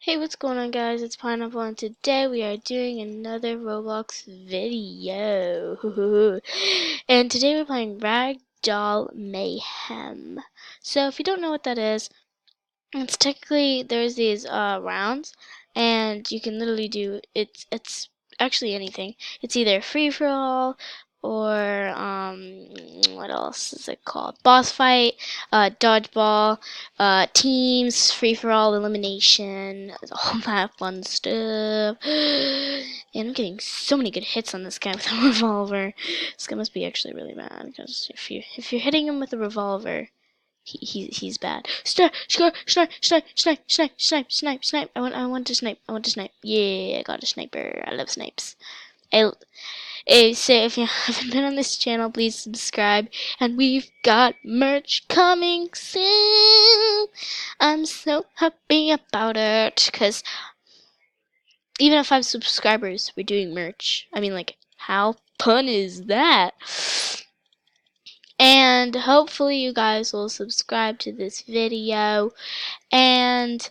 Hey, what's going on, guys? It's Pineapple, and today we are doing another Roblox video. And today we're playing Ragdoll Mayhem. So if you don't know what that is, it's technically there's these rounds, and you can literally do it's actually anything. It's either free for all or what else is it called? Boss fight, dodgeball, teams, free for all, elimination, all that fun stuff. And I'm getting so many good hits on this guy with a revolver. This guy must be actually really bad, because if you're hitting him with a revolver, he's bad. Snipe, snipe, snipe, snipe, snipe, snipe, snipe, snipe, snipe. I want to snipe. I want to snipe. Yeah, I got a sniper. I love snipes. So if you haven't been on this channel, please subscribe. And we've got merch coming soon. I'm so happy about it, because even at 5 subscribers, we're doing merch. I mean, like, how fun is that? And hopefully you guys will subscribe to this video, and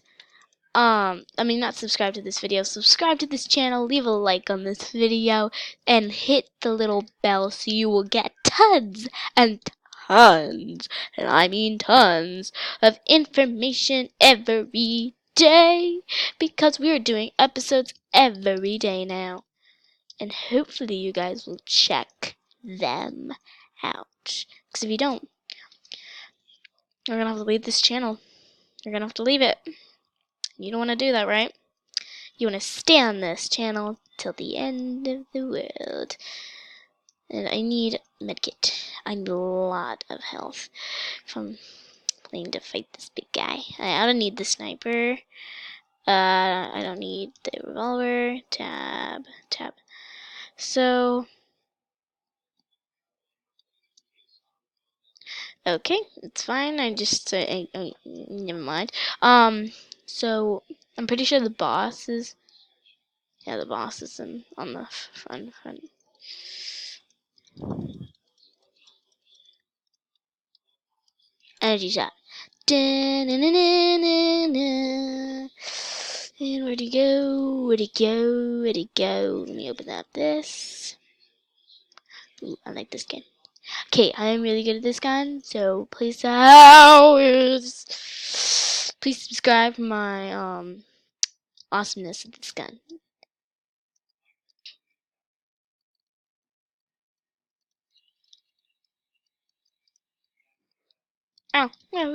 I mean, not subscribe to this video, subscribe to this channel, leave a like on this video, and hit the little bell so you will get tons and tons, and I mean tons, of information every day, because we are doing episodes every day now, and hopefully you guys will check them out, because if you don't, you're gonna have to leave this channel. You're gonna have to leave it. You don't want to do that, right? You want to stay on this channel till the end of the world. And I need medkit. I need a lot of health from playing to fight this big guy. I don't need the sniper. I don't need the revolver. Tab. So, okay, it's fine. I just never mind. So I'm pretty sure the boss is. Yeah, the boss is on the front. Energy shot. Da-na-na-na-na-na. And where'd he go? Where'd he go? Where'd he go? Let me open up this. Ooh, I like this gun. Okay, I am really good at this gun, so please subscribe for my awesomeness of this gun. Oh, no.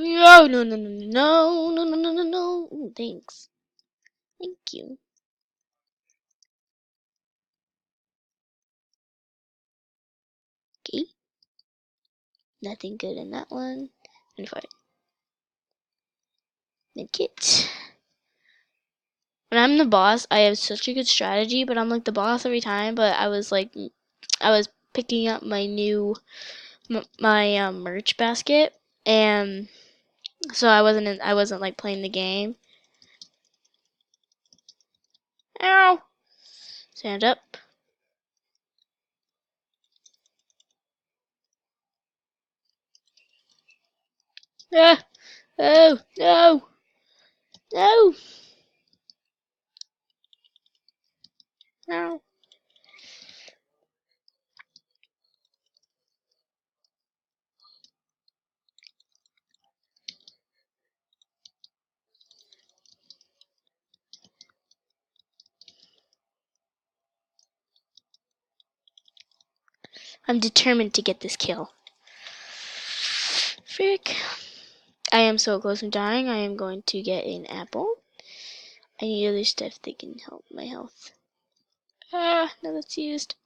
Ooh, thanks. Thank you. Okay. Nothing good in that one. And for medkit. When I'm the boss, I have such a good strategy, but I'm like the boss every time. But I was picking up my new merch basket, and so I wasn't like playing the game. Ow! Stand up. Ah! Oh no! No! No! I'm determined to get this kill. Frick! I am so close to dying. I am going to get an apple. I need other stuff that can help my health. Ah, no, that's used.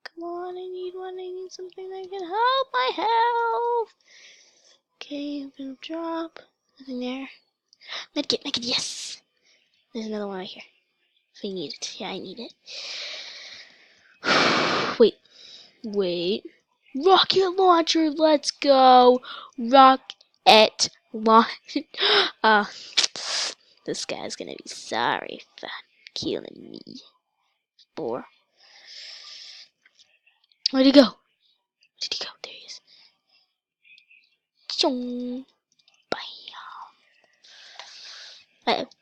Come on, I need one. I need something that can help my health. Okay, I'm gonna drop. Nothing there. Medkit, yes! There's another one right here. If I need it. Yeah, I need it. Wait. Rocket launcher, let's go! Rocket launch. This guy's gonna be sorry for killing me. Boar. Where'd he go? There he is. Chong. Bam. Uh-oh.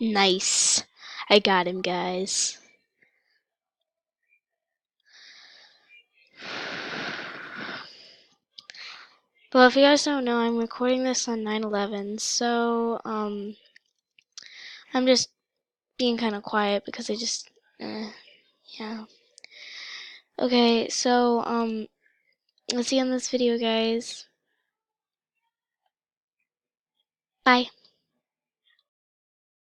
Nice. I got him, guys. Well, if you guys don't know, I'm recording this on 9/11, so I'm just being kind of quiet because I just yeah. Okay, so let's see you on this video, guys. Bye.